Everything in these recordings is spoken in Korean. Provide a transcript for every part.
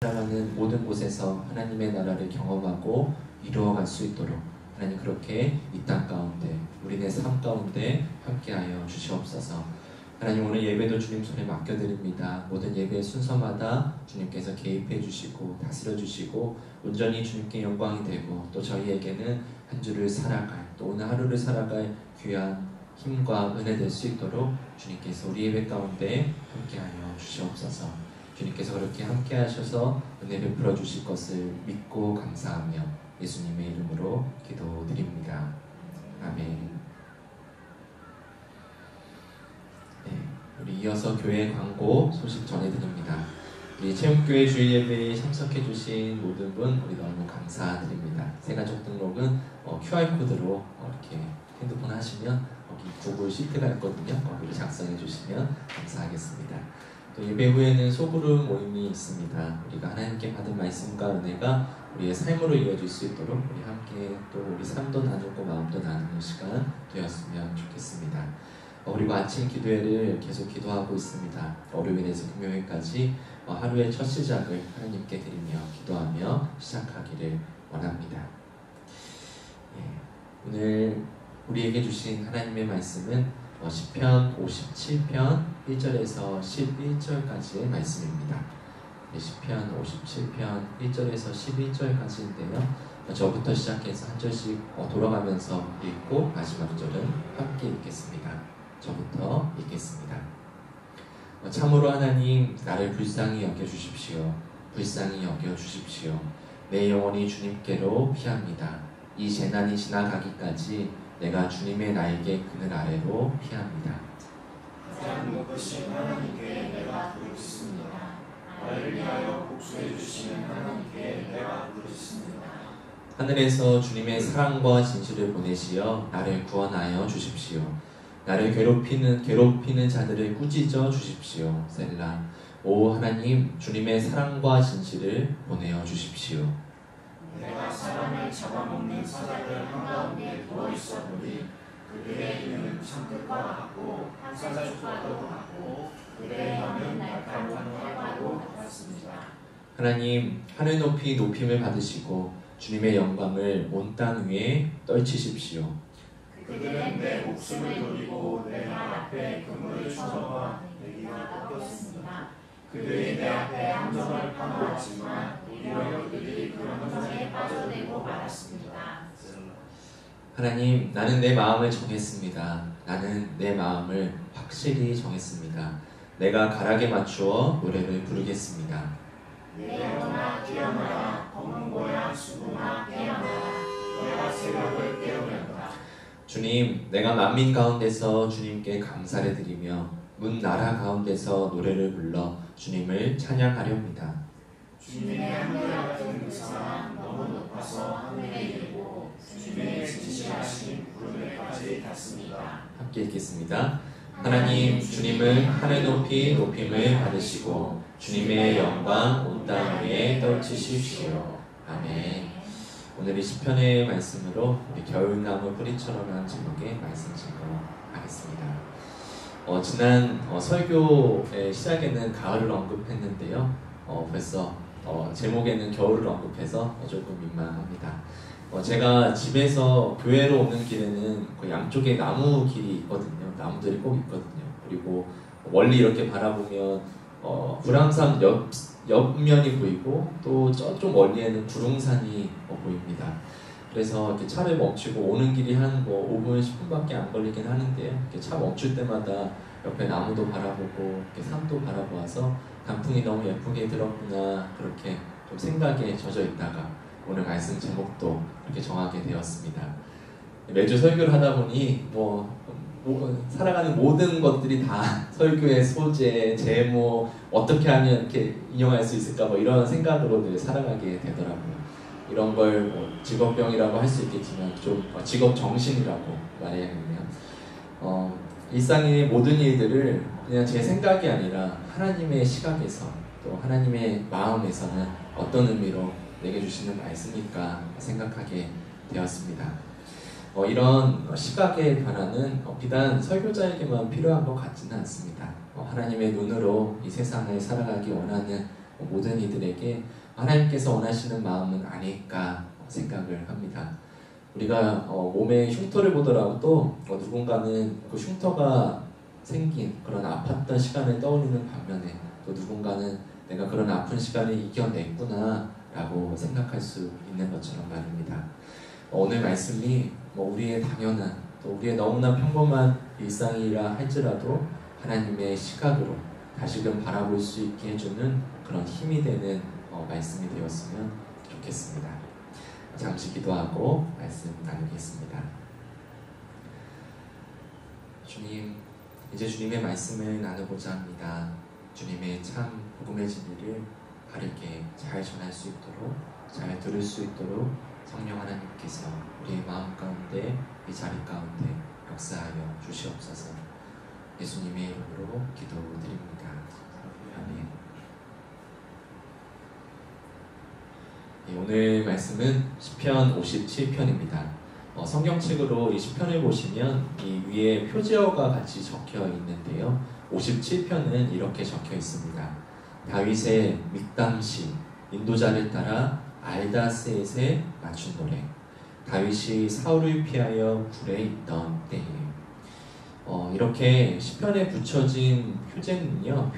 살아가는 모든 곳에서 하나님의 나라를 경험하고 이루어갈 수 있도록 하나님 그렇게 이 땅 가운데 우리네 삶 가운데 함께하여 주시옵소서. 하나님 오늘 예배도 주님 손에 맡겨드립니다. 모든 예배 순서마다 주님께서 개입해 주시고 다스려 주시고 온전히 주님께 영광이 되고 또 저희에게는 한 주를 살아갈 또 오늘 하루를 살아갈 귀한 힘과 은혜 될 수 있도록 주님께서 우리 예배 가운데 함께하여 주시옵소서. 주님께서 그렇게 함께하셔서 은혜 베풀어 주실 것을 믿고 감사하며 예수님의 이름으로 기도드립니다. 아멘. 네, 우리 이어서 교회 광고 소식 전해드립니다. 우리 체험교회 주일 예배에 참석해 주신 모든 분 우리 너무 감사드립니다. 새가족 등록은 QR코드로 이렇게 핸드폰 하시면 거기 구글 시트가 있거든요. 거기를 작성해 주시면 감사하겠습니다. 또 예배 후에는 소그룹 모임이 있습니다. 우리가 하나님께 받은 말씀과 은혜가 우리의 삶으로 이어질 수 있도록 우리 함께 또 우리 삶도 나누고 마음도 나누는 시간 되었으면 좋겠습니다. 그리고 아침 기도회를 계속 기도하고 있습니다. 월요일에서 금요일까지 하루의 첫 시작을 하나님께 드리며 기도하며 시작하기를 원합니다. 오늘 우리에게 주신 하나님의 말씀은 시편 57편 1절에서 11절까지의 말씀입니다. 시편 57편 1절에서 11절까지인데요. 저부터 시작해서 한 절씩 돌아가면서 읽고 마지막 절은 함께 읽겠습니다. 저부터 읽겠습니다. 참으로 하나님 나를 불쌍히 여겨주십시오. 불쌍히 여겨주십시오. 내 영혼이 주님께로 피합니다. 이 재난이 지나가기까지 내가 주님의 날개 그늘 아래로 피합니다. 가장 높으신 하나님께 내가 부르짖습니다. 나를 위하여 복수해 주시는 하나님께 내가 부르짖습니다. 하늘에서 주님의 사랑과 진실을 보내시어 나를 구원하여 주십시오. 나를 괴롭히는 자들을 꾸짖어 주십시오. 셀라. 오 하나님, 주님의 사랑과 진실을 보내어 주십시오. 내가 사람을 잡아먹는 사자들 한가운데 누워있어 보니 그들의 눈은 창끝과 같고 사자족과도 같고 그들의 혀는 날카로운 활과도 같았습니다. 하나님, 하늘 높이 높임을 받으시고 주님의 영광을 온 땅 위에 떨치십시오. 그들은 내 목숨을 노리고 내 말 앞에 그물을 쳐넣어 내기가 꺾였습니다. 그들이 내 앞에 함정을 파놓았지만 오히려 그들이 그 함정에 빠져들고 말았습니다. 하나님, 나는 내 마음을 정했습니다. 나는 내 마음을 확실히 정했습니다. 내가 가락에 맞추어 노래를 부르겠습니다. 내 영혼아 깨어나라. 검은 고야 수고나 깨어나라. 내가 새벽을 깨우련다. 주님, 내가 만민 가운데서 주님께 감사를 드리며 문 나라 가운데서 노래를 불러 주님을 찬양하렵니다. 주님의 한결 같은 그 사랑 너무 높아서 하늘에 이르고 주님의 진실하신 구름에까지 닿습니다. 함께 읽겠습니다. 하나님, 주님은 하늘 높이 높임을 받으시고 주님의 영광 온 땅 위에 떨치십시오. 아멘. 오늘 이 시편의 말씀으로 우리 겨울나무 뿌리처럼한 제목의 말씀 증거하겠습니다. 지난 설교의 시작에는 가을을 언급했는데요. 벌써 제목에는 겨울을 언급해서 조금 민망합니다. 제가 집에서 교회로 오는 길에는 그 양쪽에 나무 길이 있거든요. 나무들이 꼭 있거든요. 그리고 멀리 이렇게 바라보면 불암산 옆면이 보이고 또 저쪽 멀리에는 구릉산이 보입니다. 그래서 이렇게 차를 멈추고 오는 길이 한 5분, 10분밖에 안 걸리긴 하는데요. 이렇게 차 멈출 때마다 옆에 나무도 바라보고 이렇게 산도 바라보아서 단풍이 너무 예쁘게 들었구나 그렇게 좀 생각에 젖어 있다가 오늘 말씀 제목도 이렇게 정하게 되었습니다. 매주 설교를 하다 보니 살아가는 모든 것들이 다 설교의 소재, 제목, 어떻게 하면 이렇게 인용할 수 있을까 이런 생각으로 늘 살아가게 되더라고요. 이런 걸 직업병이라고 할 수 있겠지만 좀 직업 정신이라고 말해야겠네요. 일상의 모든 일들을 그냥 제 생각이 아니라 하나님의 시각에서 또 하나님의 마음에서는 어떤 의미로 내게 주시는 말씀일까 생각하게 되었습니다. 이런 시각의 변화는 비단 설교자에게만 필요한 것 같지는 않습니다. 하나님의 눈으로 이 세상을 살아가기 원하는 모든 이들에게 하나님께서 원하시는 마음은 아닐까 생각을 합니다. 우리가 몸에 흉터를 보더라도 누군가는 그 흉터가 생긴 그런 아팠던 시간을 떠올리는 반면에 또 누군가는 내가 그런 아픈 시간을 이겨냈구나 라고 생각할 수 있는 것처럼 말입니다. 오늘 말씀이 우리의 당연한 또 우리의 너무나 평범한 일상이라 할지라도 하나님의 시각으로 다시금 바라볼 수 있게 해주는 그런 힘이 되는 말씀이 되었으면 좋겠습니다. 잠시 기도하고 말씀 나누겠습니다. 주님, 이제 주님의 말씀을 나누고자 합니다. 주님의 참 복음의 진리를 바르게 잘 전할 수 있도록, 잘 들을 수 있도록 성령 하나님께서 우리의 마음 가운데, 이 자리 가운데 역사하여 주시옵소서. 예수님의 이름으로 기도드립니다. 아멘. 오늘 말씀은 시편 57편입니다. 성경책으로 이 시편을 보시면 이 위에 표제어가 같이 적혀 있는데요. 57편은 이렇게 적혀 있습니다. 다윗의 믹담시, 인도자를 따라 알다셋에 맞춘 노래. 다윗이 사울을 피하여 굴에 있던 때에. 이렇게 시편에 붙여진 표제어는요,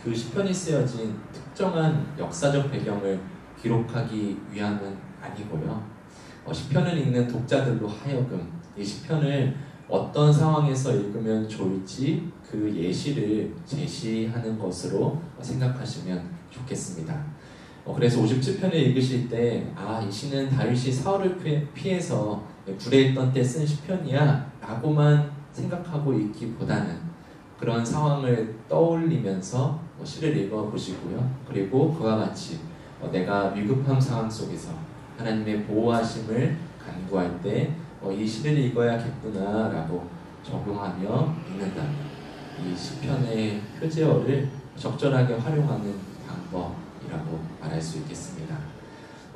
그 시편이 쓰여진 특정한 역사적 배경을 기록하기 위함은 아니고요. 시편을 읽는 독자들로 하여금 이 시편을 어떤 상황에서 읽으면 좋을지 그 예시를 제시하는 것으로 생각하시면 좋겠습니다. 그래서 57편을 읽으실 때 이 시는 다윗이 사울을 피해서 굴에 있던 때 쓴 시편이야 라고만 생각하고 읽기보다는 그런 상황을 떠올리면서 시를 읽어보시고요. 그리고 그와 같이 내가 위급한 상황 속에서 하나님의 보호하심을 간구할 때 이 시를 읽어야겠구나 라고 적용하며 읽는다면 이 시편의 표제어를 적절하게 활용하는 방법이라고 말할 수 있겠습니다.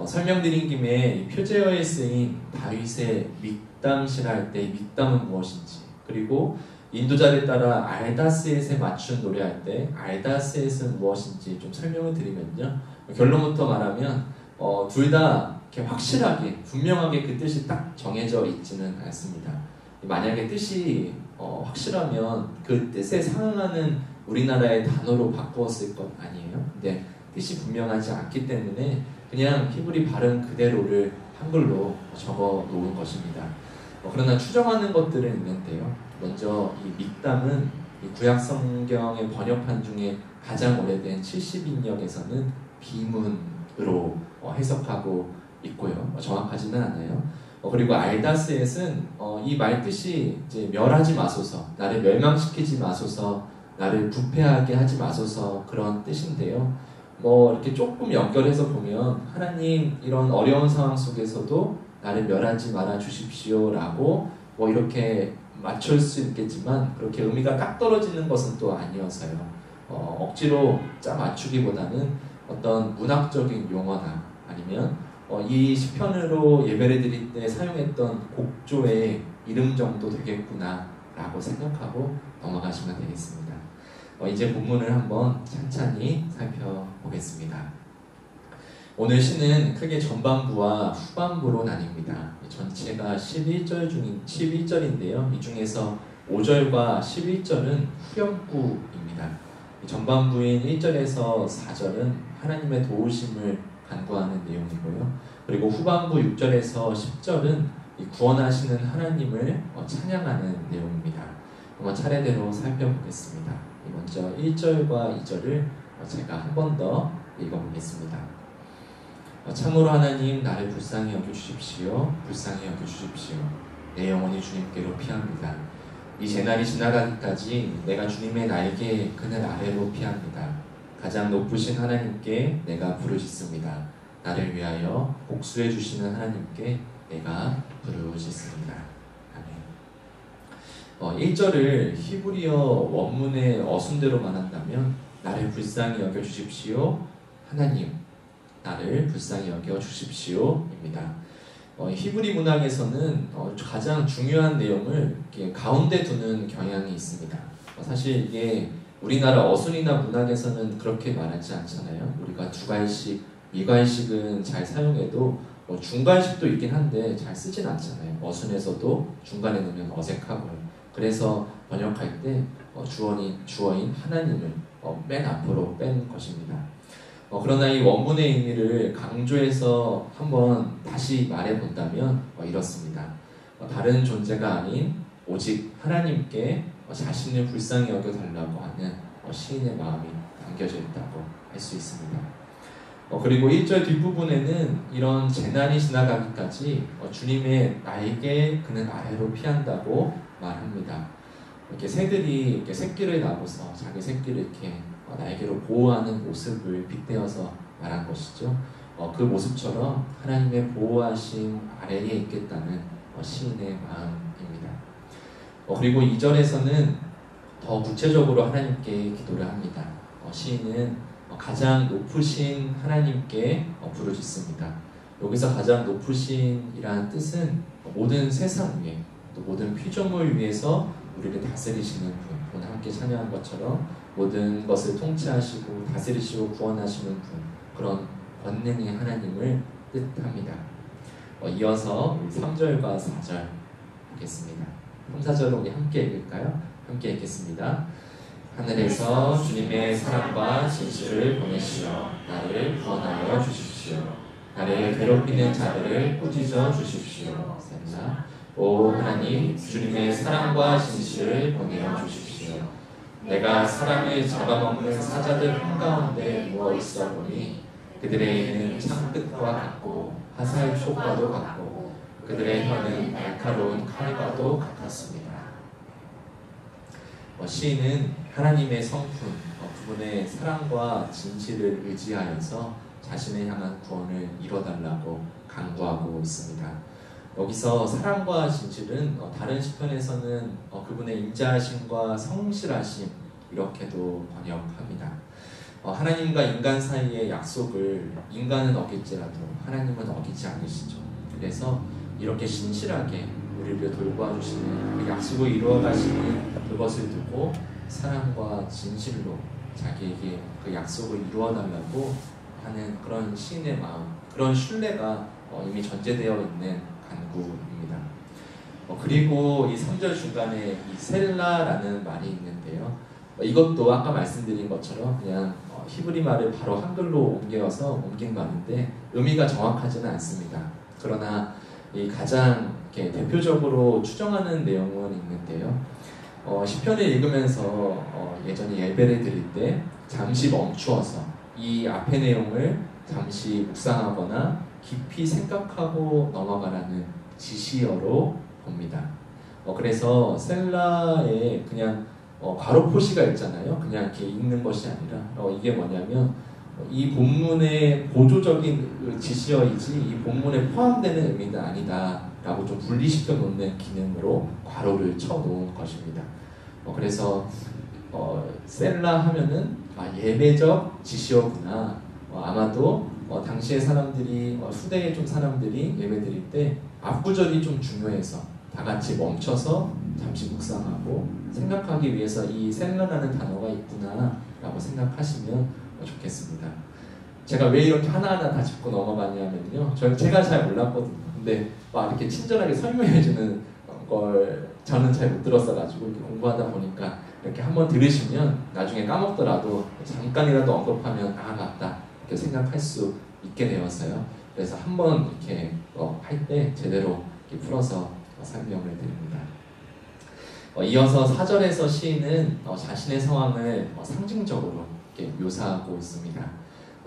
설명드린 김에 이 표제어에 쓰인 다윗의 믹담시라 할 때 믹담은 무엇인지, 그리고 인도자를 따라 알다셋에 맞춘 노래할 때 알다셋은 무엇인지 좀 설명을 드리면요. 결론부터 말하면 둘 다 확실하게 분명하게 그 뜻이 딱 정해져 있지는 않습니다. 만약에 뜻이 확실하면 그 뜻에 상응하는 우리나라의 단어로 바꾸었을 것 아니에요. 근데 뜻이 분명하지 않기 때문에 그냥 히브리 발음 그대로를 한글로 적어 놓은 것입니다. 그러나 추정하는 것들은 있는데요. 먼저 이 믹담은 이 구약 성경의 번역판 중에 가장 오래된 70인역에서는 비문으로 해석하고 있고요. 정확하지는 않아요. 그리고 알다셋은 이 말 뜻이 이제 멸하지 마소서, 나를 멸망시키지 마소서, 나를 부패하게 하지 마소서 그런 뜻인데요. 이렇게 조금 연결해서 보면 하나님 이런 어려운 상황 속에서도 나를 멸하지 말아 주십시오 라고 이렇게 맞출 수 있겠지만 그렇게 의미가 딱 떨어지는 것은 또 아니어서요. 억지로 짜 맞추기보다는 어떤 문학적인 용어나 아니면 이 시편으로 예배를 드릴 때 사용했던 곡조의 이름 정도 되겠구나 라고 생각하고 넘어가시면 되겠습니다. 이제 본문을 한번 찬찬히 살펴보겠습니다. 오늘 시는 크게 전반부와 후반부로 나뉩니다. 전체가 11절인데요. 이 중에서 5절과 11절은 후렴구입니다. 전반부인 1절에서 4절은 하나님의 도우심을 간구하는 내용이고요. 그리고 후반부 6절에서 10절은 구원하시는 하나님을 찬양하는 내용입니다. 한번 차례대로 살펴보겠습니다. 먼저 1절과 2절을 제가 한 번 더 읽어보겠습니다. 참으로 하나님 나를 불쌍히 여겨주십시오. 불쌍히 여겨주십시오. 내 영혼이 주님께로 피합니다. 이 재날이 지나가기까지 내가 주님의 날개 그늘 아래로 피합니다. 가장 높으신 하나님께 내가 부르짖습니다. 나를 위하여 복수해 주시는 하나님께 내가 부르짖습니다. 아멘. 1절을 히브리어 원문의 어순대로만 한다면 나를 불쌍히 여겨주십시오. 하나님 나를 불쌍히 여겨주십시오 입니다. 히브리 문학에서는 가장 중요한 내용을 이렇게 가운데 두는 경향이 있습니다. 사실 이게 우리나라 어순이나 문학에서는 그렇게 말하지 않잖아요. 우리가 두괄식, 이괄식은 잘 사용해도 중괄식도 있긴 한데 잘 쓰진 않잖아요. 어순에서도 중간에 넣으면 어색하고요. 그래서 번역할 때 주어인 하나님을 맨 앞으로 뺀 것입니다. 그러나 이 원문의 의미를 강조해서 한번 다시 말해본다면 이렇습니다. 다른 존재가 아닌 오직 하나님께 자신을 불쌍히 여겨달라고 하는 시인의 마음이 담겨져 있다고 할 수 있습니다. 그리고 1절 뒷부분에는 이런 재난이 지나가기까지 주님의 나에게 그는 아래로 피한다고 말합니다. 이렇게 새들이 이렇게 새끼를 낳고서 자기 새끼를 이렇게 나에게로 보호하는 모습을 빗대어서 말한 것이죠. 그 모습처럼 하나님의 보호하심 아래에 있겠다는 시인의 마음입니다. 그리고 2절에서는 더 구체적으로 하나님께 기도를 합니다. 시인은 가장 높으신 하나님께 부르짖습니다. 여기서 가장 높으신이라는 뜻은 모든 세상 위에 또 모든 피조물 위에서 우리를 다스리시는 분, 함께 찬양한 것처럼 모든 것을 통치하시고 다스리시고 구원하시는 분, 그런 권능의 하나님을 뜻합니다. 이어서 3절과 4절 보겠습니다. 3, 4절을 우리 함께 읽을까요? 함께 읽겠습니다. 하늘에서 주님의 사랑과 진실을 보내시어 나를 구원하여 주십시오. 나를 괴롭히는 자들을 꾸짖어 주십시오. 오 하나님, 주님의 사랑과 진실을 보내어 주십시오. 내가 사람을 잡아먹는 사자들 한가운데 누워있어 보니 그들의 이는 창끝과 같고 화살촉과도 같고 그들의 혀는 날카로운 칼과도 같았습니다. 시인은 하나님의 성품, 그분의 사랑과 진실을 의지하여서 자신을 향한 구원을 이뤄달라고 강구하고 있습니다. 여기서 사랑과 진실은 다른 시편에서는 그분의 인자하심과 성실하심 이렇게도 번역합니다. 하나님과 인간 사이의 약속을 인간은 어길지라도 하나님은 어기지 않으시죠. 그래서 이렇게 신실하게 우리를 돌보아주시는 그 약속을 이루어가시는 그것을 두고 사랑과 진실로 자기에게 그 약속을 이루어달라고 하는 그런 시인의 마음, 그런 신뢰가 이미 전제되어 있는 간구입니다. 그리고 이 3절 중간에 이 셀라라는 말이 있는데요. 이것도 아까 말씀드린 것처럼 그냥 히브리 말을 바로 한글로 옮긴 말인데 의미가 정확하지는 않습니다. 그러나 이 가장 이렇게 대표적으로 추정하는 내용은 있는데요. 시편을 읽으면서 예전에 예배를 드릴 때 잠시 멈추어서 이 앞의 내용을 잠시 묵상하거나 깊이 생각하고 넘어가라는 지시어로 봅니다. 그래서 셀라에 그냥 괄호 표시가 있잖아요. 그냥 이렇게 읽는 것이 아니라 이게 뭐냐면 이 본문의 보조적인 지시어이지 이 본문에 포함되는 의미는 아니다 라고 좀 분리시켜 놓는 기능으로 괄호를 쳐 놓은 것입니다. 그래서 셀라 하면은 예배적 지시어구나. 아마도 당시의 사람들이 후대의 좀 사람들이 예배 드릴 때 앞구절이 좀 중요해서 다 같이 멈춰서 잠시 묵상하고 생각하기 위해서 이 셀라라는 단어가 있구나 라고 생각하시면 좋겠습니다. 제가 왜 이렇게 하나하나 다 짚고 넘어가냐면요, 제가 잘 몰랐거든요. 근데 막 이렇게 친절하게 설명해주는 걸 저는 잘 못 들었어가지고 이렇게 공부하다 보니까 이렇게 한번 들으시면 나중에 까먹더라도 잠깐이라도 언급하면 맞다 이렇게 생각할 수 있게 되었어요. 그래서 한번 이렇게 할 때 제대로 이렇게 풀어서 설명을 드립니다. 이어서 4절에서 시인은 자신의 상황을 상징적으로 이렇게 묘사하고 있습니다.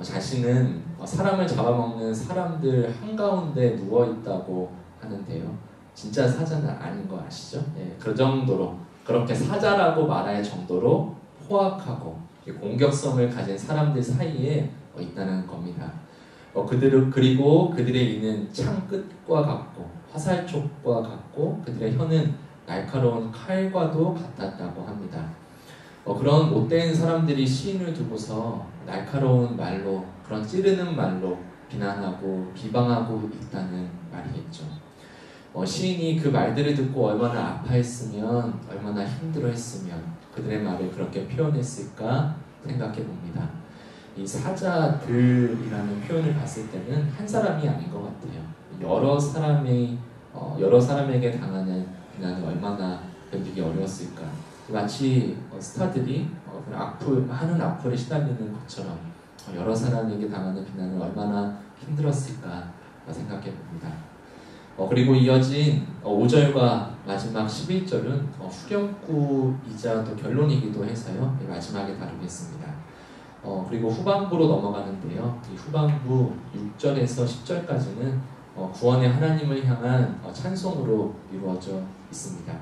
자신은 사람을 잡아먹는 사람들 한가운데 누워있다고 하는데요. 진짜 사자는 아닌 거 아시죠? 그 정도로, 그렇게 사자라고 말할 정도로 포악하고 공격성을 가진 사람들 사이에 있다는 겁니다. 그리고 그들의 이는 창끝과 같고 화살촉과 같고 그들의 혀는 날카로운 칼과도 같았다고 합니다. 그런 못된 사람들이 시인을 두고서 날카로운 말로, 그런 찌르는 말로 비난하고 비방하고 있다는 말이겠죠. 시인이 그 말들을 듣고 얼마나 아파했으면, 얼마나 힘들어했으면 그들의 말을 그렇게 표현했을까 생각해 봅니다. 이 사자들이라는 표현을 봤을 때는 한 사람이 아닌 것 같아요. 여러 사람에게 당하는 비난이 얼마나 견디기 어려웠을까. 마치 스타들이 하는 악플에 시달리는 것처럼 여러 사람에게 당하는 비난을 얼마나 힘들었을까 생각해 봅니다. 그리고 이어진 5절과 마지막 11절은 후렴구이자 또 결론이기도 해서요. 마지막에 다루겠습니다. 그리고 후반부로 넘어가는데요. 이 후반부 6절에서 10절까지는 구원의 하나님을 향한 찬송으로 이루어져 있습니다.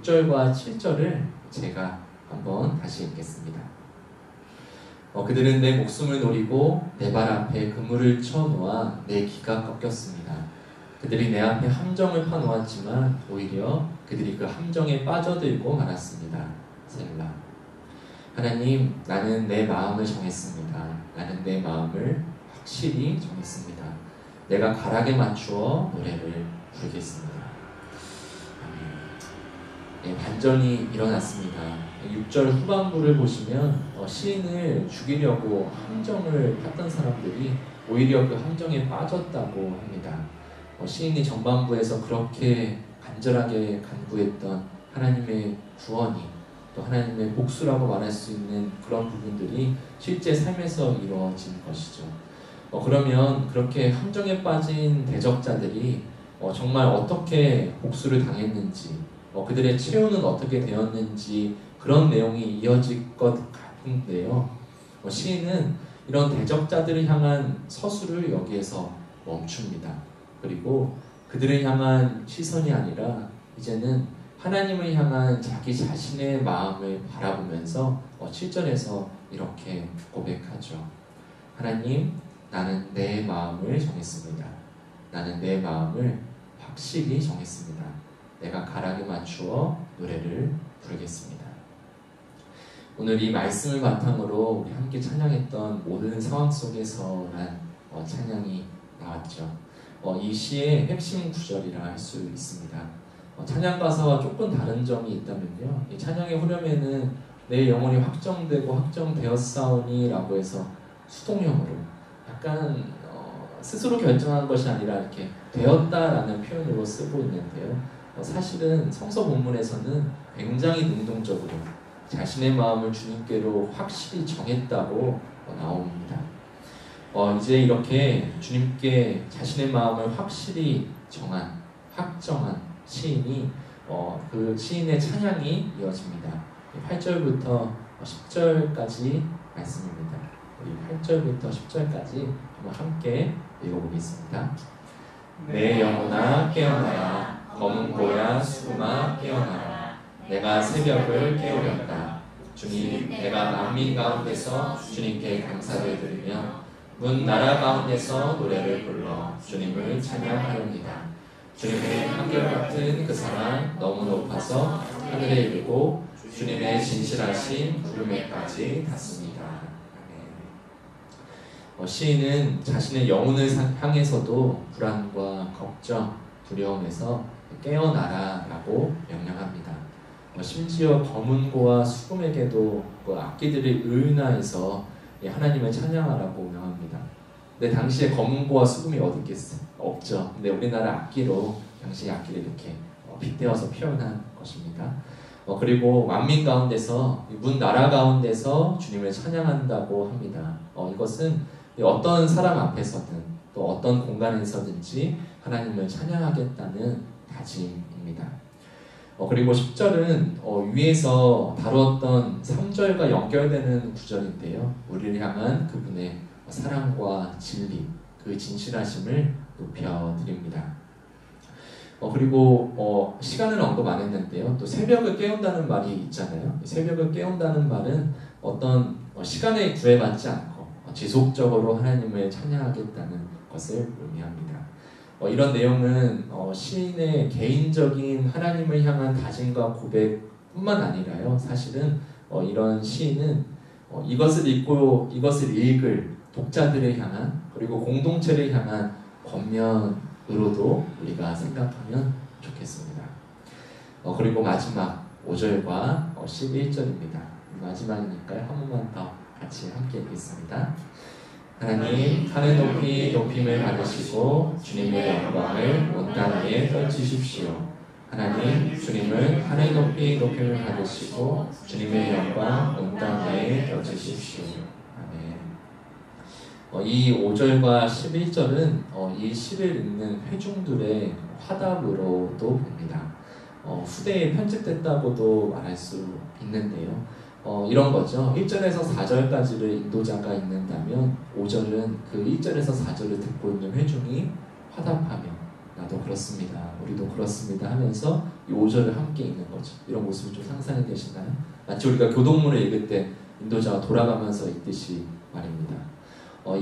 6절과 7절을 제가 한번 다시 읽겠습니다. 그들은 내 목숨을 노리고 내 발 앞에 그물을 쳐놓아 내 기가 꺾였습니다. 그들이 내 앞에 함정을 파놓았지만 오히려 그들이 그 함정에 빠져들고 말았습니다. 셀라. 하나님, 나는 내 마음을 정했습니다. 나는 내 마음을 확실히 정했습니다. 내가 가락에 맞추어 노래를 부르겠습니다. 네, 반전이 일어났습니다. 6절 후반부를 보시면 시인을 죽이려고 함정을 팠던 사람들이 오히려 그 함정에 빠졌다고 합니다. 시인이 전반부에서 그렇게 간절하게 간구했던 하나님의 구원이, 또 하나님의 복수라고 말할 수 있는 그런 부분들이 실제 삶에서 이루어진 것이죠. 그러면 그렇게 함정에 빠진 대적자들이 정말 어떻게 복수를 당했는지, 그들의 최후는 어떻게 되었는지 그런 내용이 이어질 것 같은데요. 시인은 이런 대적자들을 향한 서술을 여기에서 멈춥니다. 그리고 그들을 향한 시선이 아니라 이제는 하나님을 향한 자기 자신의 마음을 바라보면서 7절에서 이렇게 고백하죠. 하나님, 나는 내 마음을 정했습니다. 나는 내 마음을 확실히 정했습니다. 내가 가락에 맞추어 노래를 부르겠습니다. 오늘 이 말씀을 바탕으로 우리 함께 찬양했던 모든 상황 속에서 난 찬양이 나왔죠. 이 시의 핵심 구절이라 할 수 있습니다. 찬양 가사와 조금 다른 점이 있다면요. 이 찬양의 후렴에는 내 영혼이 확정되고 확정되었사오니 라고 해서 수동형으로 약간 스스로 결정한 것이 아니라 이렇게 되었다라는 표현으로 쓰고 있는데요. 사실은 성서 본문에서는 굉장히 능동적으로 자신의 마음을 주님께로 확실히 정했다고 나옵니다. 이제 이렇게 주님께 자신의 마음을 확실히 확정한 시인이 그 시인의 찬양이 이어집니다. 8절부터 10절까지 말씀입니다. 우리 8절부터 10절까지 한번 함께 읽어보겠습니다. 내 영혼아 깨어나라, 검은 고야 수금아 깨어나라. 내가 새벽을 깨우렸다. 주님, 내가 만민 가운데서 주님께 감사를 드리며 문 나라 가운데서 노래를 불러 주님을 찬양하렵니다. 주님의 한결같은 그 사랑 너무 높아서 하늘에 이르고 주님의 진실하신 구름에까지 닿습니다. 시인은 자신의 영혼을 향해서도 불안과 걱정, 두려움에서 깨어나라 라고 명령합니다. 심지어 검은 고와 수금에게도 그 악기들을 의인화해서 하나님을 찬양하라고 명합니다. 근데 당시에 검은 고와 수금이 어디 있겠어요? 없죠. 근데 우리나라 악기로 당시 악기를 이렇게 빗대어서 표현한 것입니다. 그리고 만민 가운데서 문 나라 가운데서 주님을 찬양한다고 합니다. 이것은 어떤 사람 앞에서든 또 어떤 공간에서든지 하나님을 찬양하겠다는 다짐입니다. 그리고 10절은 위에서 다루었던 3절과 연결되는 구절인데요. 우리를 향한 그분의 사랑과 진리, 그 진실하심을 높여드립니다. 그리고 시간을 언급 안 했는데요. 또 새벽을 깨운다는 말이 있잖아요. 새벽을 깨운다는 말은 어떤 시간에 구애받지 않고 지속적으로 하나님을 찬양하겠다는 것을 의미합니다. 이런 내용은 시인의 개인적인 하나님을 향한 다짐과 고백뿐만 아니라요. 사실은 이런 시인은 이것을 읽고 이것을 읽을 독자들을 향한, 그리고 공동체를 향한 권면을 으로도 우리가 생각하면 좋겠습니다. 그리고 마지막 5절과 11절입니다. 마지막이니까요. 한 번만 더 같이 함께 읽겠습니다. 하나님 하늘 높이 높임을 받으시고 주님의 영광을 온 땅 위에 떨치십시오. 하나님 주님을 하늘 높이 높임을 받으시고 주님의 영광 온 땅 위에 떨치십시오. 아멘. 이 5절과 11절은 이 시를 읽는 회중들의 화답으로도 봅니다. 후대에 편집됐다고도 말할 수 있는데요. 이런 거죠. 1절에서 4절까지를 인도자가 읽는다면 5절은 그 1절에서 4절을 듣고 있는 회중이 화답하며 나도 그렇습니다. 우리도 그렇습니다 하면서 이 5절을 함께 읽는 거죠. 이런 모습을 좀 상상이 되시나요? 마치 우리가 교동문을 읽을 때 인도자가 돌아가면서 읽듯이 말입니다.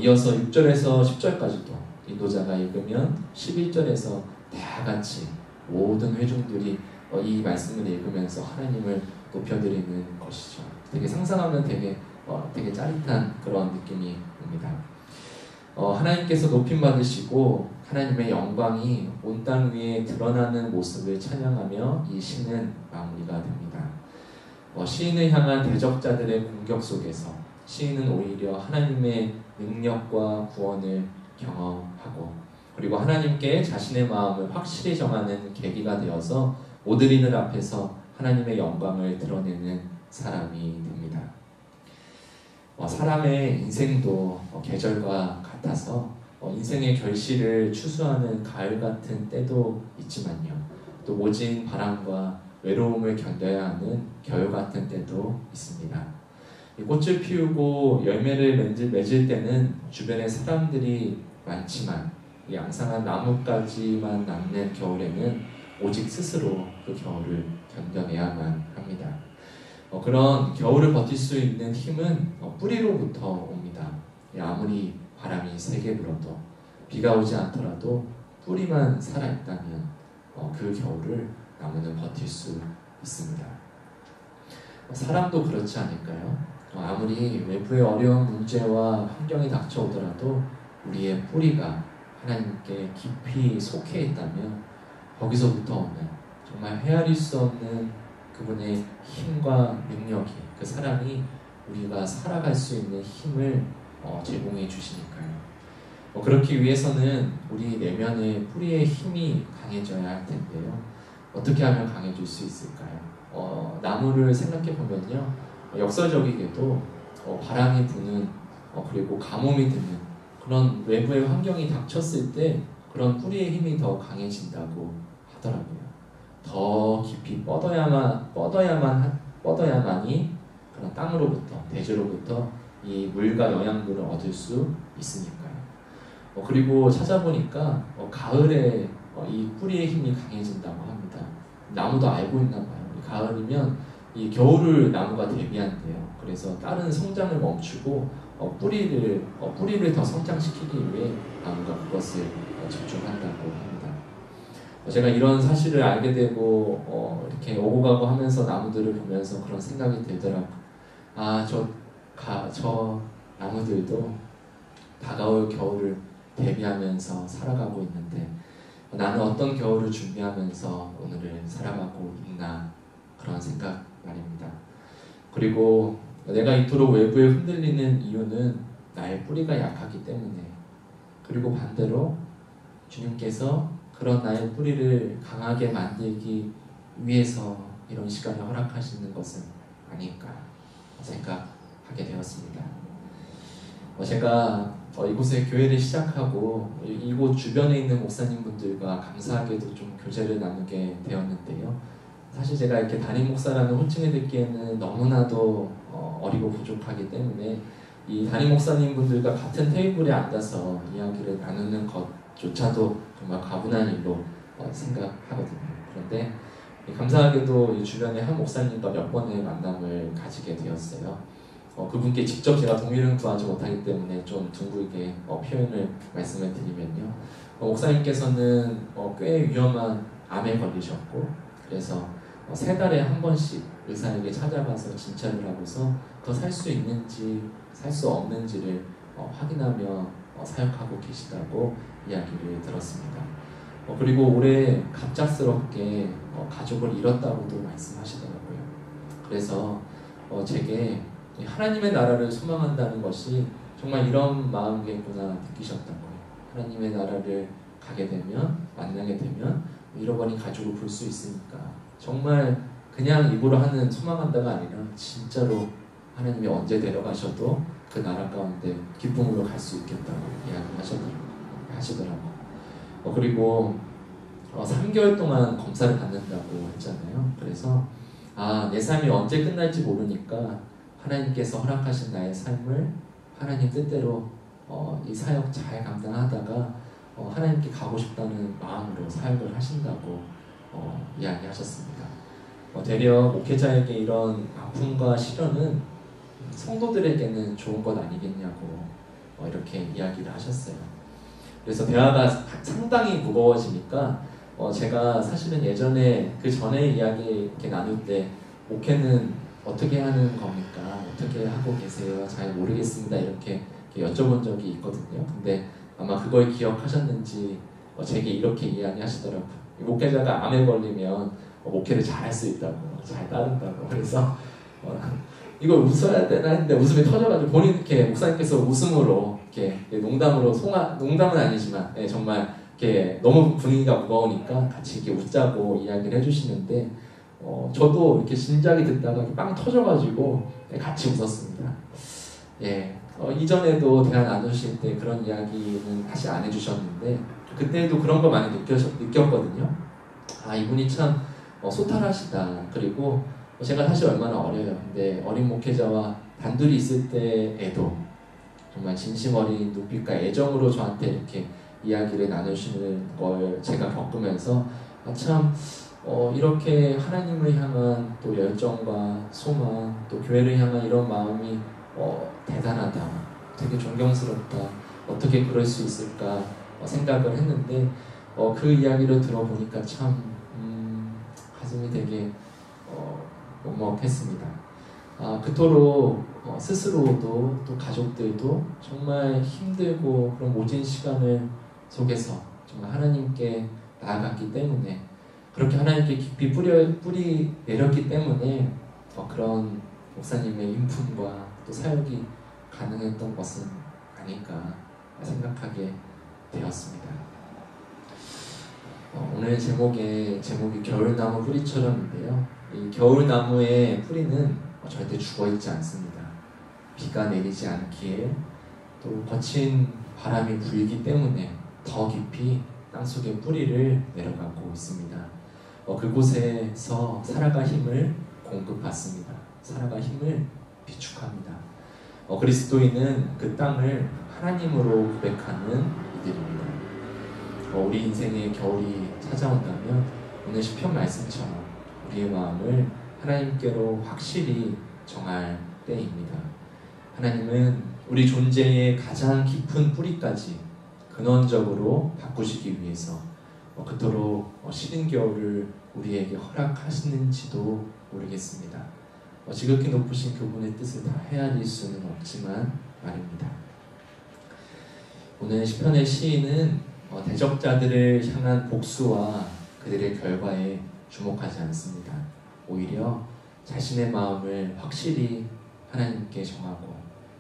이어서 6절에서 10절까지도 인도자가 읽으면 11절에서 다 같이 모든 회중들이 이 말씀을 읽으면서 하나님을 높여드리는 것이죠. 되게 상상하면 되게 짜릿한 그런 느낌이 옵니다. 하나님께서 높임 받으시고 하나님의 영광이 온 땅 위에 드러나는 모습을 찬양하며 이 시는 마무리가 됩니다. 시인을 향한 대적자들의 공격 속에서 시인은 오히려 하나님의 능력과 구원을 경험하고 그리고 하나님께 자신의 마음을 확실히 정하는 계기가 되어서 모든 이들 앞에서 하나님의 영광을 드러내는 사람이 됩니다. 사람의 인생도 계절과 같아서 인생의 결실을 추수하는 가을 같은 때도 있지만요. 또 모진 바람과 외로움을 견뎌야 하는 겨울 같은 때도 있습니다. 꽃을 피우고 열매를 맺을 때는 주변에 사람들이 많지만 양상한 나뭇가지만 남는 겨울에는 오직 스스로 그 겨울을 견뎌내야만 합니다. 그런 겨울을 버틸 수 있는 힘은 뿌리로부터 옵니다. 아무리 바람이 세게 불어도 비가 오지 않더라도 뿌리만 살아있다면 그 겨울을 나무는 버틸 수 있습니다. 사람도 그렇지 않을까요? 아무리 외부의 어려운 문제와 환경이 닥쳐오더라도 우리의 뿌리가 하나님께 깊이 속해 있다면 거기서부터 오는 정말 헤아릴 수 없는 그분의 힘과 능력이 그 사람이 우리가 살아갈 수 있는 힘을 제공해 주시니까요. 그렇기 위해서는 우리 내면의 뿌리의 힘이 강해져야 할 텐데요. 어떻게 하면 강해질 수 있을까요? 나무를 생각해 보면요, 역설적이게도 바람이 부는 그리고 가뭄이 드는 그런 외부의 환경이 닥쳤을 때 그런 뿌리의 힘이 더 강해진다고 하더라고요. 더 깊이 뻗어야만이 그런 땅으로부터 대지로부터 이 물과 영양분을 얻을 수 있으니까요. 그리고 찾아보니까 가을에 이 뿌리의 힘이 강해진다고 합니다. 나무도 알고 있나 봐요. 가을이면 이 겨울을 나무가 대비한대요. 그래서 다른 성장을 멈추고 뿌리를 더 성장시키기 위해 나무가 그것을 집중한다고 합니다. 제가 이런 사실을 알게 되고 이렇게 오고 가고 하면서 나무들을 보면서 그런 생각이 들더라고요. 저 나무들도 다가올 겨울을 대비하면서 살아가고 있는데 나는 어떤 겨울을 준비하면서 오늘을 살아가고 있나 그런 생각 말입니다. 그리고 내가 이토록 외부에 흔들리는 이유는 나의 뿌리가 약하기 때문에 그리고 반대로 주님께서 그런 나의 뿌리를 강하게 만들기 위해서 이런 시간을 허락하시는 것은 아닐까 생각하게 되었습니다. 제가 이곳에 교회를 시작하고 이곳 주변에 있는 목사님분들과 감사하게도 좀 교제를 나누게 되었는데요. 사실 제가 이렇게 담임 목사라는 호칭을 듣기에는 너무나도 어리고 부족하기 때문에 이 담임 목사님분들과 같은 테이블에 앉아서 이야기를 나누는 것조차도 정말 과분한 일로 생각하거든요. 그런데 감사하게도 이 주변에 한 목사님과 몇 번의 만남을 가지게 되었어요. 그분께 직접 제가 동의를 구하지 못하기 때문에 좀 둥글게 말씀을 드리면요. 목사님께서는 꽤 위험한 암에 걸리셨고 그래서 3달에 한 번씩 의사에게 찾아가서 진찰을 하고서 더 살 수 있는지 살 수 없는지를 확인하며 사역하고 계시다고 이야기를 들었습니다. 그리고 올해 갑작스럽게 가족을 잃었다고도 말씀하시더라고요. 그래서 제게 하나님의 나라를 소망한다는 것이 정말 이런 마음이겠구나 느끼셨다고요. 하나님의 나라를 가게 되면, 만나게 되면 잃어버린 가족을 볼 수 있으니까 정말 그냥 입으로 하는 소망한다가 아니라 진짜로 하나님이 언제 데려가셔도 그 나라 가운데 기쁨으로 갈 수 있겠다고 하시더라고요. 그리고 3개월 동안 검사를 받는다고 했잖아요. 그래서 내 삶이 언제 끝날지 모르니까 하나님께서 허락하신 나의 삶을 하나님 뜻대로 이 사역 잘 감당하다가 하나님께 가고 싶다는 마음으로 사역을 하신다고 이야기하셨습니다. 되려 목회자에게 이런 아픔과 시련은 성도들에게는 좋은 것 아니겠냐고 이렇게 이야기를 하셨어요. 그래서 대화가 상당히 무거워지니까 제가 사실은 예전에 그 전에 이야기 이렇게 나눌 때 목회는 어떻게 하는 겁니까? 어떻게 하고 계세요? 잘 모르겠습니다. 이렇게 여쭤본 적이 있거든요. 근데 아마 그걸 기억하셨는지 제게 이렇게 이야기하시더라고요. 목회자가 암에 걸리면 목회를 잘할 수 있다고, 잘 따른다고. 그래서 이걸 웃어야 되나 했는데 웃음이 터져가지고 본인 이렇게 목사님께서 웃음으로 이렇게 농담으로 농담은 아니지만 정말 이렇게 너무 분위기가 무거우니까 같이 이렇게 웃자고 이야기를 해주시는데 저도 이렇게 진작에 듣다가 빵 터져가지고 같이 웃었습니다. 이전에도 대화 나누실 때 그런 이야기는 다시 안 해주셨는데 그때도 그런 거 많이 느꼈거든요. 이분이 참 소탈하시다. 그리고 제가 사실 얼마나 어려요. 근데 어린 목회자와 단둘이 있을 때에도 정말 진심 어린 눈빛과 애정으로 저한테 이렇게 이야기를 나누시는 걸 제가 겪으면서 참 이렇게 하나님을 향한 또 열정과 소망, 또 교회를 향한 이런 마음이 대단하다, 되게 존경스럽다, 어떻게 그럴 수 있을까 생각을 했는데 그 이야기를 들어보니까 참 가슴이 되게 먹먹했습니다. 그토록 스스로도 또 가족들도 정말 힘들고 그런 모진 시간을 속에서 정말 하나님께 나아갔기 때문에, 그렇게 하나님께 깊이 뿌리 내렸기 때문에 그런 목사님의 인품과 또 사역이 가능했던 것은 아닐까 생각하게 되었습니다. 오늘 제목이 겨울나무 뿌리처럼인데요. 이 겨울나무의 뿌리는 절대 죽어있지 않습니다. 비가 내리지 않기에 또 거친 바람이 불기 때문에 더 깊이 땅속에 뿌리를 내려가고 있습니다. 그곳에서 살아갈 힘을 공급받습니다. 살아갈 힘을 비축합니다. 그리스도인은 그 땅을 하나님으로 고백하는 이들입니다. 우리 인생에 겨울이 찾아온다면 오늘 시편 말씀처럼 우리의 마음을 하나님께로 확실히 정할 때입니다. 하나님은 우리 존재의 가장 깊은 뿌리까지 근원적으로 바꾸시기 위해서 그토록 시린 겨울을 우리에게 허락하시는지도 모르겠습니다. 지극히 높으신 그분의 뜻을 다 헤아릴 수는 없지만 말입니다. 오늘 시편의 시인은 대적자들을 향한 복수와 그들의 결과에 주목하지 않습니다. 오히려 자신의 마음을 확실히 하나님께 정하고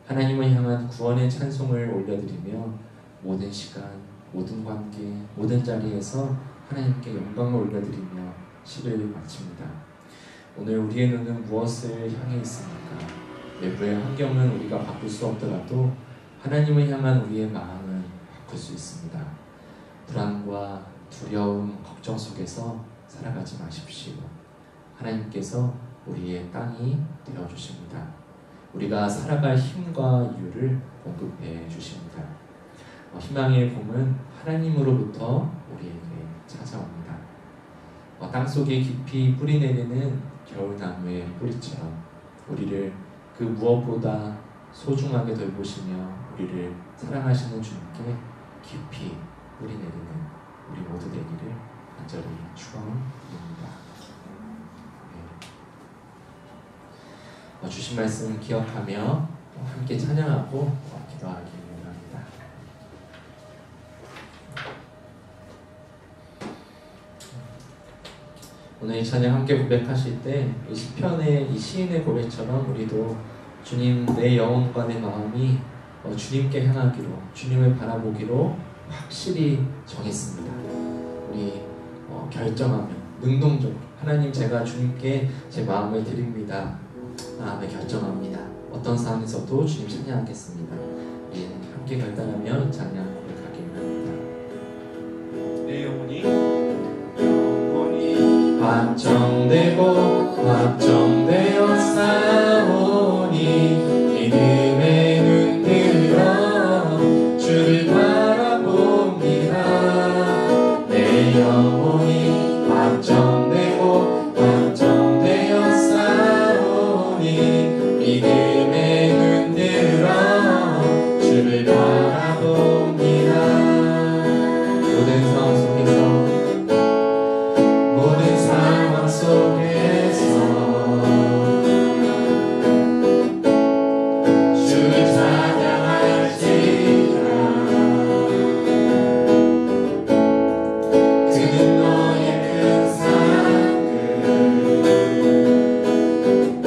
하나님을 향한 구원의 찬송을 올려드리며 모든 시간, 모든 관계, 모든 자리에서 하나님께 영광을 올려드리며 시를 마칩니다. 오늘 우리의 눈은 무엇을 향해 있습니까? 외부의 환경은 우리가 바꿀 수 없더라도 하나님을 향한 우리의 마음은 바꿀 수 있습니다. 불안과 두려움, 걱정 속에서 살아가지 마십시오. 하나님께서 우리의 땅이 되어주십니다. 우리가 살아갈 힘과 이유를 공급해 주십니다. 희망의 봄은 하나님으로부터 우리에게 찾아옵니다. 땅속에 깊이 뿌리내리는 겨울나무의 뿌리처럼 우리를 그 무엇보다 소중하게 돌보시며 우리를 사랑하시는 주님께 깊이 뿌리내리는 우리 모두 되기를 간절히 축원드립니다. 주신 말씀 기억하며 함께 찬양하고 기도하기 원합니다. 오늘 이 찬양 함께 고백하실 때 이 시편의 이 시인의 고백처럼 우리도 주님, 내 영혼과 내 마음이 주님께 향하기로, 주님을 바라보기로 확실히 정했습니다. 우리 결정하며 능동적으로 하나님, 제가 주님께 제 마음을 드립니다. 마음을 결정합니다. 어떤 상황에서도 주님 찬양하겠습니다. 우리 함께 결단하며 찬양 고백하기를 합니다. 내 영혼이 확정되어 싸우니 믿음의 눈 들어 주를 바라봅니다. 내 영혼이 확정되어 싸우니 믿음의 눈 들어 주를 바라봅니다. 모든 상황 속에서 주를 찬양할지라. 그는 너의 큰 사랑을 큰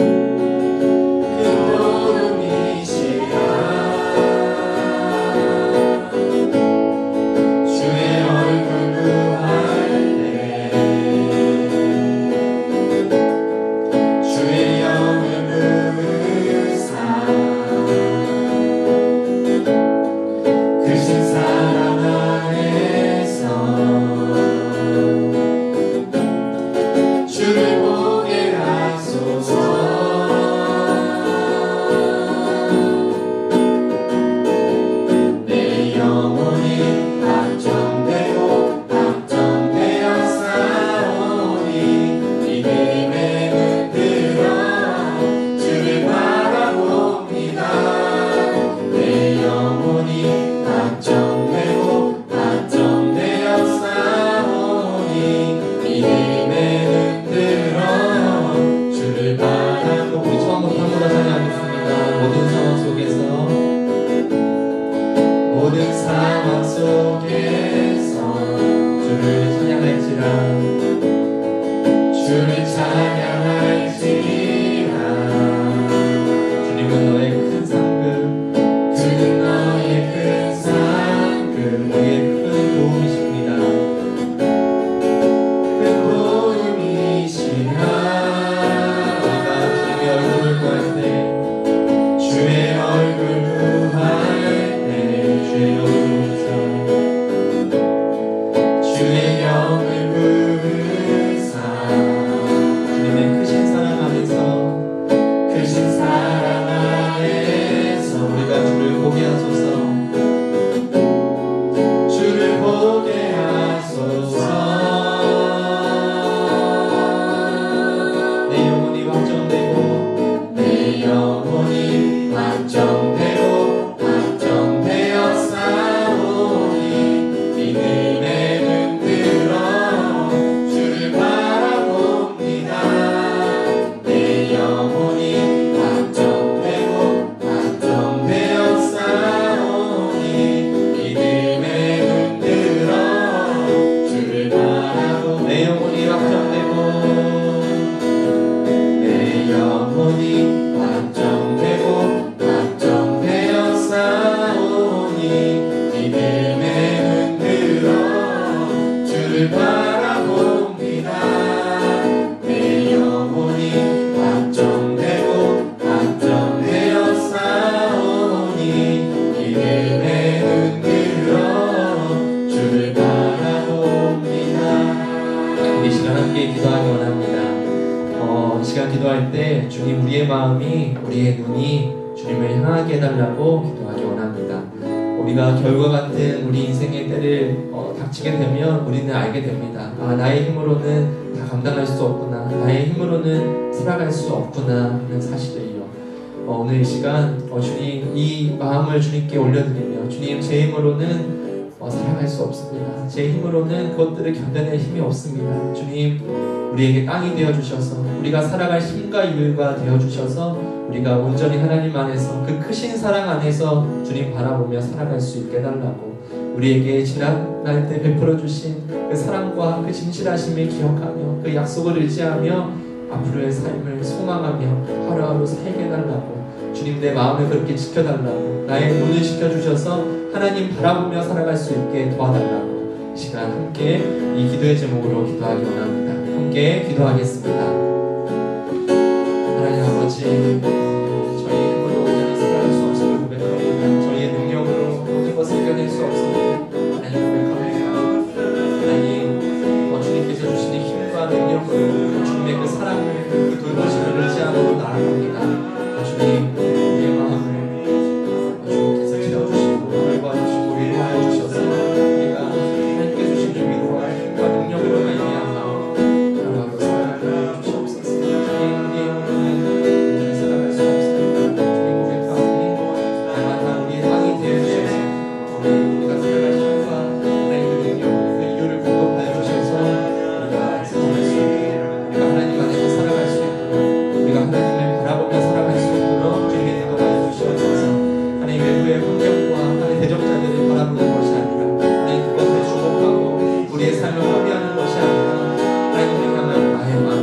도움이시라. 주의 얼굴 구할 때 주의 영을 부으사 크신 사랑 안에서 주를 보게 하소서. 내 영혼이 확정되어 싸우니 믿음의 눈 들어 주를 바라봅니다. 내 영혼이 확정되어 싸우니 믿음의 눈 들어 주를 바라보. 우리 처음부터 한 번 더 찬양하겠습니다. 모든 상황 속에서 주를 찬양할지라. 주를 찬양할지라. 주님은 너의 큰 상급, 그는 너의 큰 상급, 너의 큰 도움이십니다. 큰 도움이시라. 우리가 주님의 얼굴을 구할 때, 주의 얼굴 구할 때, 주의 영을 부으사 주의 영을 부으사 주님의 크신 사랑 안에서 우리가 주를 보게 하소서. 주를 보게 하소서. 내 영혼이 확정되어 싸우니 믿음의 눈 들어 주를 바라봅니다. 내 영혼이 확정되어 싸우니 믿음의 눈 들어 주를 바라봅니다. 내 영혼이 확정되어 싸우니 믿음의 눈 들어 주를 바라봅니다. 내 영혼이 확정되어 싸우니 믿음의 눈 들어 주를 바라봅니다. 이 시간 함께 기도하기 원합니다. 이 시간 기도할 때 주님, 우리의 마음이, 우리의 눈이 주님을 향하게 해달라고 기도하기 원합니다. 우리가 결과 같은 우리 인생의 때를 닥치게 되면 우리는 알게 됩니다. 나의 힘으로는 다 감당할 수 없구나, 나의 힘으로는 살아갈 수 없구나 하는 사실을요. 오늘 이 시간 주님, 이 마음을 주님께 올려드리며, 주님, 제 힘으로는 살아갈 수 없습니다. 제 힘으로는 그것들을 견뎌낼 힘이 없습니다. 주님, 우리에게 땅이 되어주셔서, 우리가 살아갈 힘과 이유가 되어주셔서, 우리가 온전히 하나님 안에서 그 크신 사랑 안에서 주님 바라보며 살아갈 수 있게 해달라고 우리에게 지난 때 베풀어 주신 그 사랑과 그 진실하심을 기억하며 그 약속을 의지하며 앞으로의 삶을 소망하며 하루하루 살게 해달라고, 주님 내 마음을 그렇게 지켜달라고, 나의 눈을 지켜주셔서 하나님 바라보며 살아갈 수 있게 도와달라고, 이 시간 함께 이 기도의 제목으로 기도하기 원합니다. 함께 기도하겠습니다. 하나님 아버지, 저희 힘으로 온전히 살아갈 수 없음을 고백합니다. 저희의 능력으로 모든 것을 이겨낼 수 없음을 하나님 고백합니다. 하나님, 주님께서 주시는 힘과 능력으로 주님의 그 사랑을, 그 돌보심을 의지하고 나아갑니다. 주님, 우리의 마음을 주님께서 채워주시고 돌봐주시고 위로하여 주셔서 우리가 하나님께 주신 위로와 힘과 능력으로 말미암아 하루하루 살아가게 주시옵소서. 주님, 우리의 영혼은 살아갈 수 없습니다. 주님 고백하오니 날마다 우리의 땅이 되어주셔서 우리가 살아갈 힘과 하나님의 능력, 그 이유를 공급하여 주셔서 우리가 살아갈 수 있도록, 우리가 하나님 안에서 살아갈 수 있도록, 우리가 하나님을 바라보며 살아갈 수 있도록 주님의 인도하여 주시옵소서. 하나님 외부의 환경과 하나님 대적자들을 바라보는 것이 아니라 하나님 그것을 주목하고 우리의 삶을 포기하는 것이 아니라 하나님을 향한 나의 마음,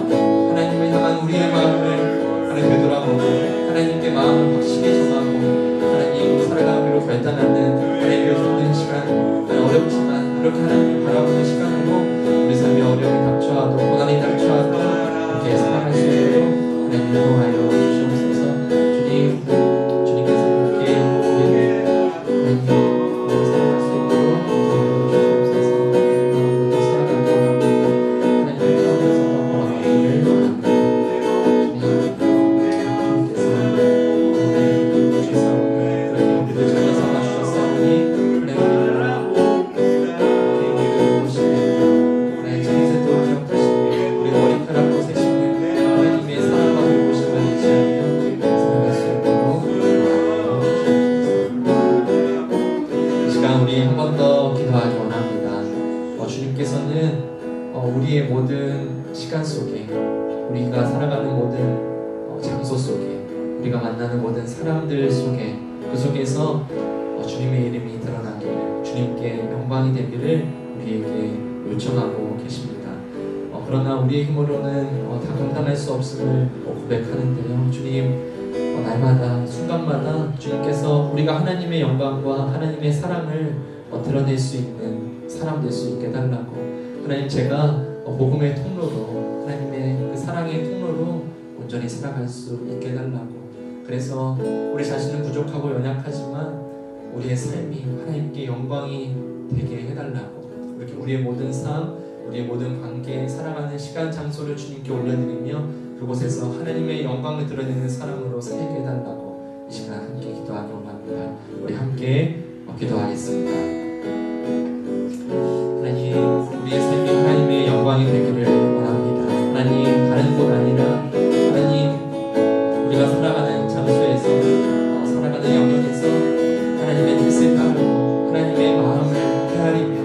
하나님을 향한 우리의 마음을 하나님 되돌아보고 하나님께 마음을 확실히 정하고 하나님 살아가기로 결단하는 하나님의 힘든 시간, 어렵지만 그렇게 하나님을 바라보는 시간으로 우리 삶의 어려움이 닥쳐와도 고난이 닥쳐와도 이렇게 살아갈 수 있도록 하나님 인도하여 주시옵소서. 주님, 주님께서 그렇게 우리를 하나님 살아갈 수 있도록 인도하여 주시옵소서. 더 살아가기 원합니다. 하나님 가운데서 더 걸어가기를 원합니다. 주님께서 우리를 주셔서 그렇게 우리를 잘 삼아주셨사오니 하나님 우리를 보시며 하나님 참새도 기억하시며 우리 머리카락 보세시는 하나님의 사랑과 돌보심을 의지하며 살아갈 수 있도록 도와주시옵소서. 이 시간 우리 한 번 더 기도하기 원합니다. 주님께서는 우리의 모든 시간 속에, 우리가 살아가는 모든 장소 속에, 우리가 만나는 모든 사람들 속에, 그 속에서 주님의 이름이 드러나기를, 주님께 영광이 되기를 우리에게 요청하고 계십니다. 그러나 우리의 힘으로는 다 감당할 수 없음을 고백하는데요. 주님, 날마다 순간마다 주님께서 우리가 하나님의 영광과 하나님의 사랑을 드러낼 수 있는 사람 될 수 있게 달라고, 하나님 제가 복음의 통로로, 하나님의 그 사랑의 통로로 온전히 살아갈 수 있게 달라고, 그래서 우리 자신은 부족하고 연약하지만 우리의 삶이 하나님께 영광이 되게 해달라고, 이렇게 우리의 모든 삶, 우리의 모든 관계, 살아가는 시간, 장소를 주님께 올려드리며 그곳에서 하나님의 영광을 드러내는 사람으로 살게 해달라고 이 시간 함께 기도하기 원합니다. 우리 함께 기도하겠습니다. 하나님, 우리의 삶이 하나님의 영광이 되기를 원합니다. 하나님, 다른 곳 아니라 하나님, 우리가 살아가는 장소에서, 살아가는 영역에서 하나님의 뜻을 따르고 하나님의 마음을 헤아리며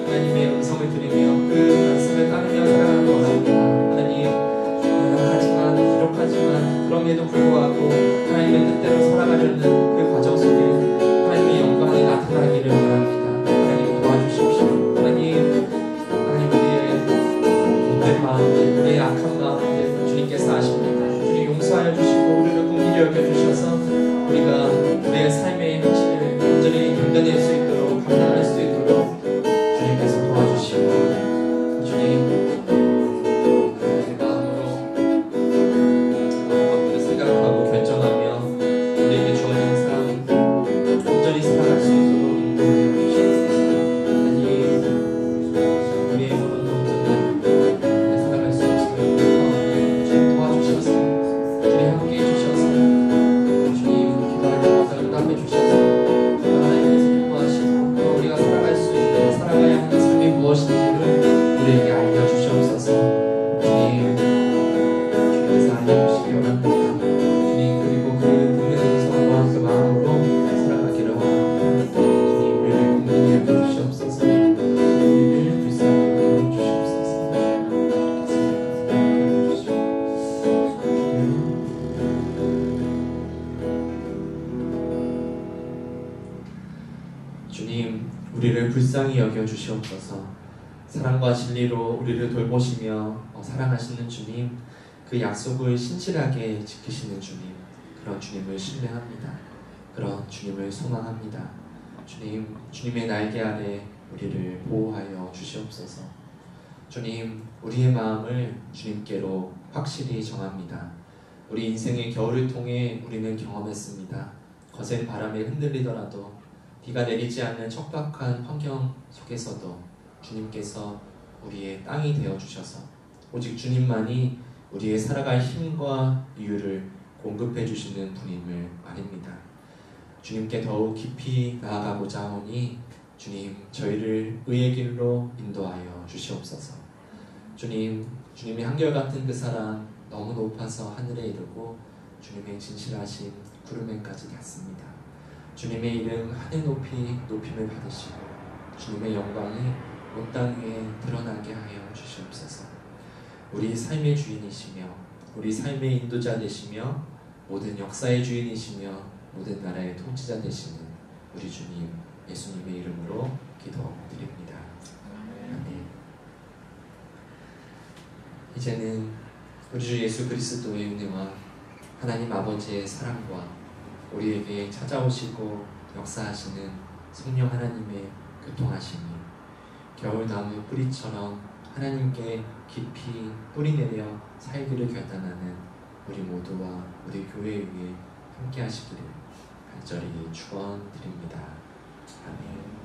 하나님의 음성을 들으며 그 말씀을 따르며 살아가는 것 원합니다. 하나님, 연약하지만 부족하지만 그럼에도 불구하고 하나님의 뜻대로 살아가려는 그 과정 속에 하나님의 영광이 나타나기를 원합니다. 하나님 도와주십시오. 하나님 우리의 못된 마음들, 우리의 악한 마음들 주님께서 아십니다. 주님 용서하여 주시고 우리를 긍휼히 여겨주셔서 우리가 우리의 삶의 행실을 온전히 견뎌낼 수 있도록, 감당할 수 있도록 우리를 불쌍히 여겨 주시옵소서. 사랑과 진리로 우리를 돌보시며 사랑하시는 주님, 그 약속을 신실하게 지키시는 주님, 그런 주님을 신뢰합니다. 그런 주님을 소망합니다. 주님, 주님의 날개 아래 우리를 보호하여 주시옵소서. 주님, 우리의 마음을 주님께로 확실히 정합니다. 우리 인생의 겨울을 통해 우리는 경험했습니다. 거센 바람에 흔들리더라도, 비가 내리지 않는 척박한 환경 속에서도 주님께서 우리의 땅이 되어주셔서 오직 주님만이 우리의 살아갈 힘과 이유를 공급해 주시는 분임을 말입니다. 주님께 더욱 깊이 나아가고자 하오니 주님, 저희를 의의 길로 인도하여 주시옵소서. 주님, 주님의 한결같은 그 사랑 너무 높아서 하늘에 이르고 주님의 진실하신 구름에까지 닿습니다. 주님의 이름 하늘 높이 높임을 받으시고 주님의 영광이 온 땅 위에 드러나게 하여 주시옵소서. 우리 삶의 주인이시며 우리 삶의 인도자 되시며 모든 역사의 주인이시며 모든 나라의 통치자 되시는 우리 주님 예수님의 이름으로 기도드립니다. 아멘. 이제는 우리 주 예수 그리스도의 은혜와 하나님 아버지의 사랑과 우리에게 찾아오시고 역사하시는 성령 하나님의 교통하심이 겨울나무 뿌리처럼 하나님께 깊이 뿌리내려 살기를 결단하는 우리 모두와 우리 교회 위에 함께 하시기를 간절히 축원드립니다. 아멘.